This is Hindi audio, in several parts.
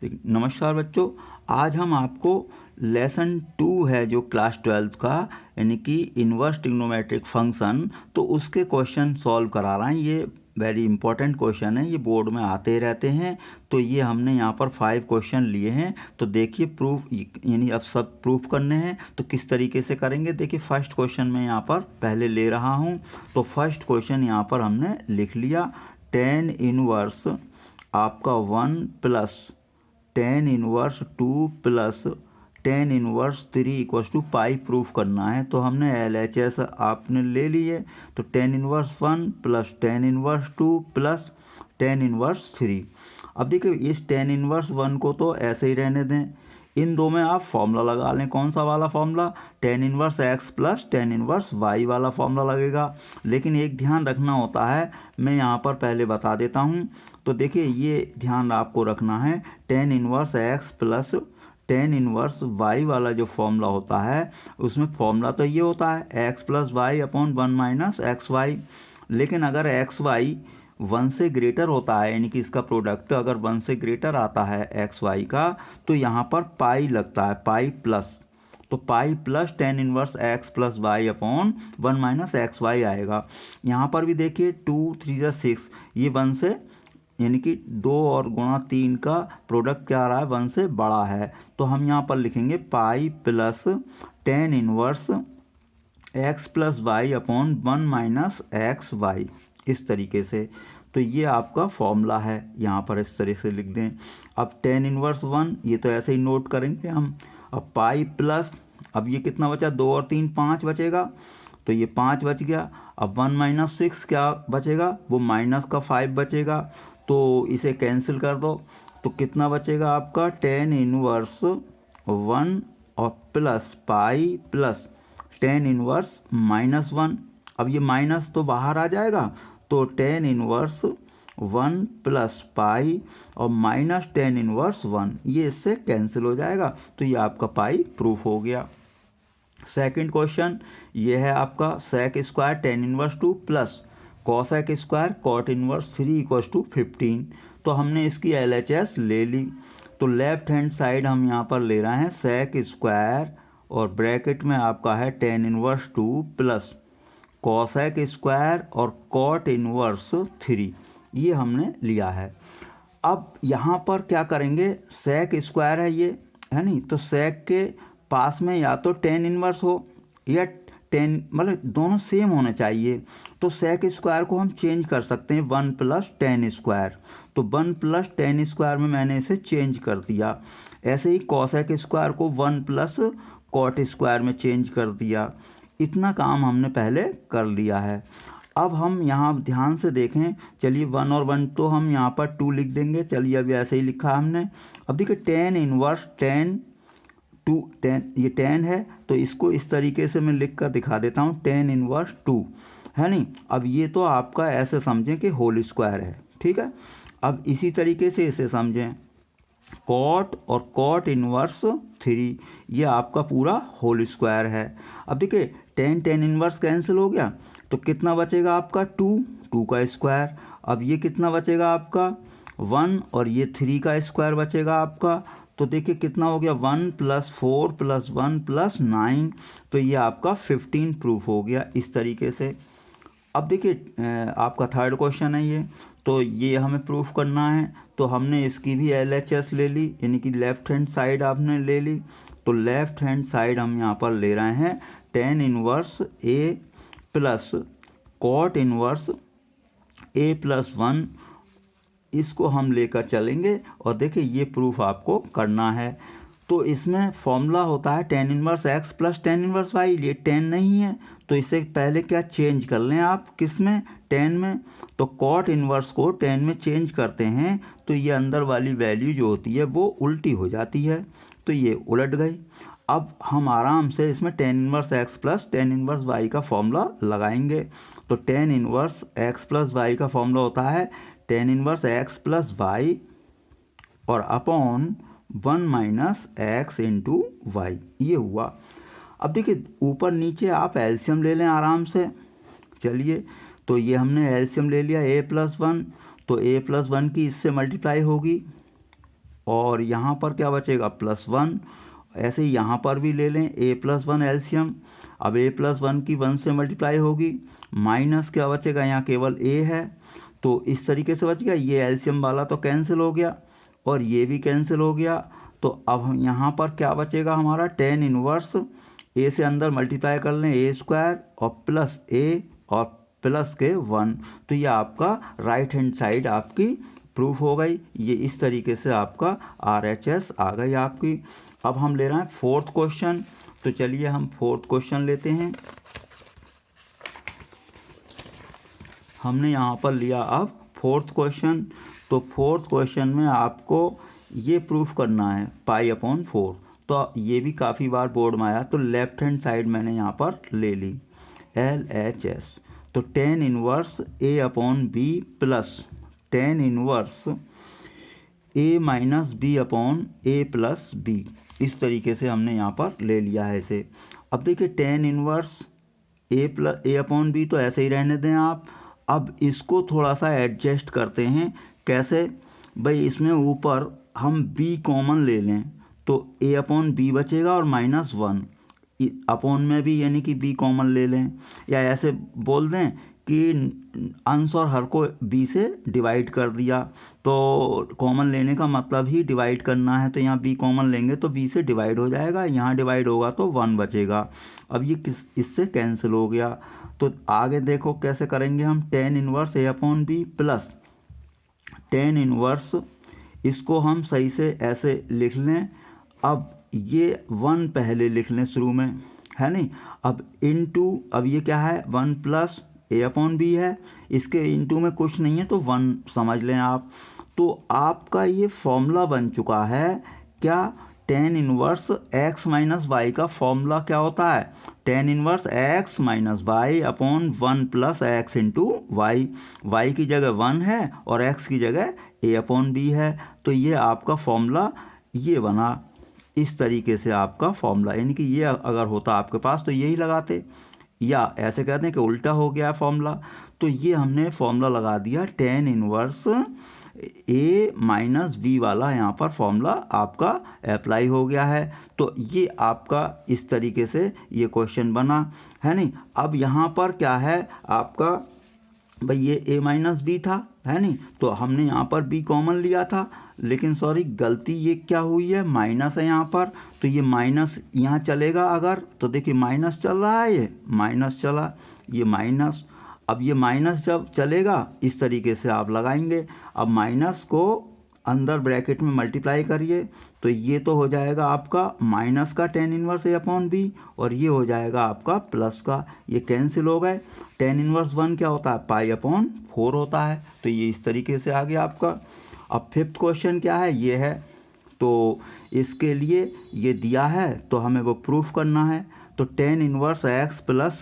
नमस्कार बच्चों, आज हम आपको लेसन 2 है जो क्लास 12 का, यानी कि इन्वर्स ट्रिग्नोमेट्रिक फंक्शन, तो उसके क्वेश्चन सॉल्व करा रहे हैं। ये वेरी इंपॉर्टेंट क्वेश्चन है, ये बोर्ड में आते रहते हैं। तो ये हमने यहाँ पर 5 क्वेश्चन लिए हैं। तो देखिए प्रूफ, यानी अब सब प्रूफ करने हैं तो किस तरीके से करेंगे। देखिए फर्स्ट क्वेश्चन मैं यहाँ पर पहले ले रहा हूँ। तो फर्स्ट क्वेश्चन यहाँ पर हमने लिख लिया, टेन इनवर्स आपका 1 plus tan inverse 2 plus tan inverse 3 equals to pi proof करना है। तो हमने LHS आपने ले लिए। तो tan inverse 1 plus tan inverse 2 plus tan inverse 3। अब देखिए इस टेन इनवर्स 1 को तो ऐसे ही रहने दें, इन दो में आप फॉर्मूला लगा लें। कौन सा वाला formula? Tan inverse x plus tan inverse y वाला फॉर्मूला लगेगा। लेकिन एक ध्यान रखना होता है, मैं यहाँ पर पहले बता देता हूँ। तो देखिए ये ध्यान आपको रखना है, tan inverse x plus tan inverse y वाला जो फॉर्मूला होता है उसमें फॉर्मूला तो ये होता है x plus y upon 1 minus x y. लेकिन अगर एक्स वाई 1 से ग्रेटर होता है, यानी कि इसका प्रोडक्ट अगर 1 से ग्रेटर आता है एक्स वाई का, तो यहाँ पर पाई लगता है, पाई प्लस। तो pi plus tan inverse x plus y upon 1 minus x y आएगा। यहाँ पर भी देखिए 2 3 जा 6, ये 1 से, यानी कि 2 और गुणा 3 का प्रोडक्ट क्या आ रहा है, 1 से बड़ा है। तो हम यहाँ पर लिखेंगे pi plus tan inverse x plus y upon 1 minus x y, इस तरीके से। तो ये आपका फॉर्मूला है, यहाँ पर इस तरह से लिख दें। अब टेन इनवर्स 1 ये तो ऐसे ही नोट करेंगे हम। अब पाई प्लस, अब ये कितना बचा, 2 और 3 5 बचेगा, तो ये 5 बच गया। अब 1 माइनस 6 क्या बचेगा, वो माइनस का 5 बचेगा। तो इसे कैंसिल कर दो, तो कितना बचेगा आपका, टेन इनवर्स 1 और plus pi plus tan inverse minus 1। अब ये माइनस तो बाहर आ जाएगा, तो टेन इनवर्स 1 प्लस पाई और माइनस टेन इनवर्स 1, ये इससे कैंसिल हो जाएगा। तो ये आपका पाई प्रूफ हो गया। सेकंड क्वेश्चन ये है आपका sec square tan inverse 2 plus cosec square cot inverse 3 equals to 15। तो हमने इसकी LHS ले ली। तो लेफ्ट हैंड साइड हम यहाँ पर ले रहे हैं सेक स्क्वायर और ब्रैकेट में आपका है tan inverse 2 plus cosec square और कॉट इनवर्स 3, ये हमने लिया है। अब यहाँ पर क्या करेंगे, सेक स्क्वायर है ये, है नहीं, तो सेक के पास में या तो टेन इनवर्स हो या टेन, मतलब दोनों सेम होने चाहिए। तो सेक स्क्वायर को हम चेंज कर सकते हैं 1 प्लस टेन स्क्वायर। तो 1 प्लस टेन स्क्वायर में मैंने इसे चेंज कर दिया। ऐसे ही कॉसेक स्क्वायर को 1 प्लस कॉट स्क्वायर में चेंज कर दिया। इतना काम हमने पहले कर लिया है। अब हम यहाँ ध्यान से देखें, चलिए 1 और 1 तो हम यहाँ पर 2 लिख देंगे। चलिए अभी ऐसे ही लिखा हमने। अब देखिए टेन इनवर्स टेन 2, टेन, ये 10 है, तो इसको इस तरीके से मैं लिख कर दिखा देता हूँ, टेन इनवर्स 2, है नहीं। अब ये तो आपका ऐसे समझें कि होल स्क्वायर है, ठीक है। अब इसी तरीके से इसे समझें, कॉट और कॉट इनवर्स 3, ये आपका पूरा होल स्क्वायर है। अब देखिए टेन टेन इनवर्स कैंसिल हो गया, तो कितना बचेगा आपका 2 का स्क्वायर। अब ये कितना बचेगा आपका 1 और ये 3 का स्क्वायर बचेगा आपका। तो देखिए कितना हो गया, 1 प्लस 4 प्लस 1 प्लस 9, तो ये आपका 15 प्रूफ हो गया इस तरीके से। अब देखिए आपका थर्ड क्वेश्चन है ये, तो ये हमें प्रूफ करना है। तो हमने इसकी भी LHS ले ली, यानी कि लेफ्ट हैंड साइड आपने ले ली। तो लेफ्ट हैंड साइड हम यहाँ पर ले रहे हैं tan inverse A plus cot inverse A plus 1, इसको हम लेकर चलेंगे। और देखिए ये प्रूफ आपको करना है। तो इसमें फॉर्मूला होता है tan inverse x plus tan inverse y, ये 10 नहीं है, तो इसे पहले क्या चेंज कर लें आप, किस में, 10 में। तो कॉट इनवर्स को 10 में चेंज करते हैं, तो ये अंदर वाली वैल्यू जो होती है वो उल्टी हो जाती है, तो ये उलट गई। अब हम आराम से इसमें tan inverse x plus tan inverse y का फॉर्मूला लगाएंगे। तो tan inverse x plus y का फॉर्मूला होता है tan inverse x plus y और upon 1 minus x into y, ये हुआ। अब देखिए ऊपर नीचे आप एलसीएम ले लें आराम से। चलिए तो ये हमने एलसीएम ले लिया, a प्लस 1, तो a प्लस 1 की इससे मल्टीप्लाई होगी, और यहाँ पर क्या बचेगा +1। ऐसे ही यहाँ पर भी ले लें a+1 एलसीएम। अब a+1 की 1 से मल्टीप्लाई होगी, माइनस क्या बचेगा, यहाँ केवल a है तो इस तरीके से बच गया। ये एलसीएम वाला तो कैंसिल हो गया और ये भी कैंसिल हो गया। तो अब हम यहाँ पर क्या बचेगा हमारा, tan इनवर्स a से अंदर मल्टीप्लाई कर लें a² और प्लस a और प्लस के 1। तो ये आपका राइट हैंड साइड आपकी प्रूफ हो गई। ये इस तरीके से आपका RHS आ गई आपकी। अब हम ले रहे हैं 4th क्वेश्चन। तो चलिए हम 4th क्वेश्चन लेते हैं। हमने यहाँ पर लिया अब 4th क्वेश्चन। तो 4th क्वेश्चन में आपको ये प्रूफ करना है π/4। तो ये भी काफ़ी बार बोर्ड में आया, तो लेफ्ट हैंड साइड मैंने यहाँ पर ले ली LHS। तो tan inverse a/b plus tan inverse a-b/a+b, इस तरीके से हमने यहाँ पर ले लिया है इसे। अब देखिए tan इनवर्स a/b तो ऐसे ही रहने दें आप। अब इसको थोड़ा सा एडजस्ट करते हैं। कैसे भाई, इसमें ऊपर हम b कॉमन ले लें तो a/b बचेगा और -1 अपॉन में भी यानी कि b कॉमन ले लें, या ऐसे बोल दें कि अंश और हर को b से डिवाइड कर दिया। तो कॉमन लेने का मतलब ही डिवाइड करना है, तो यहाँ b कॉमन लेंगे तो b से डिवाइड हो जाएगा, यहाँ डिवाइड होगा तो 1 बचेगा। अब ये इससे कैंसिल हो गया। तो आगे देखो कैसे करेंगे हम, tan inverse a/b plus tan inverse, इसको हम सही से ऐसे लिख लें। अब ये 1 पहले लिख लें शुरू में, है नहीं। अब इनटू, अब ये क्या है 1 प्लस a/b है, इसके इनटू में कुछ नहीं है तो 1 समझ लें आप। तो आपका ये फॉर्मूला बन चुका है क्या, tan inverse x minus y का फॉर्मूला क्या होता है, tan inverse x minus y upon 1 plus x into y. Y की जगह 1 है और x की जगह a/b है। तो ये आपका फॉर्मूला ये बना, इस तरीके से आपका फॉर्मूला, यानी कि ये अगर होता आपके पास तो यही लगाते, या ऐसे कहते हैं कि उल्टा हो गया फॉर्मूला। तो ये हमने फॉर्मूला लगा दिया, tan इनवर्स a-b वाला यहाँ पर फॉर्मूला आपका अप्लाई हो गया है। तो ये आपका इस तरीके से ये क्वेश्चन बना, है नहीं। अब यहाँ पर क्या है आपका, भाई ये a-b था, है नहीं, तो हमने यहाँ पर b कॉमन लिया था, लेकिन सॉरी गलती ये क्या हुई है, माइनस है यहाँ पर। तो ये माइनस यहाँ चलेगा अगर, तो देखिए माइनस चल रहा है, ये माइनस चला, ये माइनस। अब ये माइनस जब चलेगा इस तरीके से आप लगाएंगे। अब माइनस को अंदर ब्रैकेट में मल्टीप्लाई करिए तो ये तो हो जाएगा आपका माइनस का tan इनवर्स a/b और ये हो जाएगा आपका प्लस का, ये कैंसिल हो गए। tan इनवर्स 1 क्या होता है, π/4 होता है। तो ये इस तरीके से आ गया आपका। अब 5th क्वेश्चन क्या है, ये है। तो इसके लिए ये दिया है तो हमें वो प्रूफ करना है। तो tan inverse x plus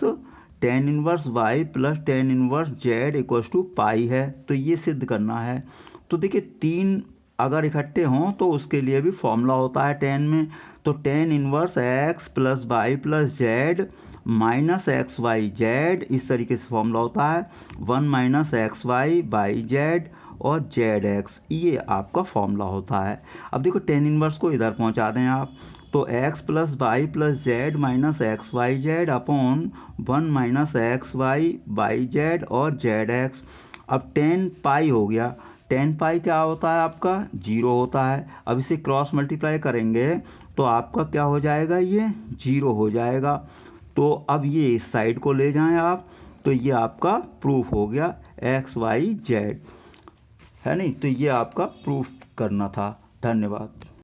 tan inverse y plus tan inverse z equals to pi है। तो ये सिद्ध करना है। तो देखिए 3 अगर इकट्ठे हों तो उसके लिए भी फॉर्मूला होता है tan में। तो tan inverse x plus y plus z minus x y z, इस तरीके से फॉर्मूला होता है 1 minus x y by z और जेड एक्स, ये आपका फॉर्मूला होता है। अब देखो tan इनवर्स को इधर पहुंचा दें आप, तो x plus y plus z minus x y z upon 1 minus x y by z और जेड एक्स। अब tan पाई हो गया, tan पाई क्या होता है आपका 0 होता है। अब इसे क्रॉस मल्टीप्लाई करेंगे तो आपका क्या हो जाएगा, ये 0 हो जाएगा। तो अब ये इस साइड को ले जाएं आप, तो ये आपका प्रूफ हो गया एक्स वाई जेड, है नहीं। तो ये आपका प्रूफ करना था। धन्यवाद।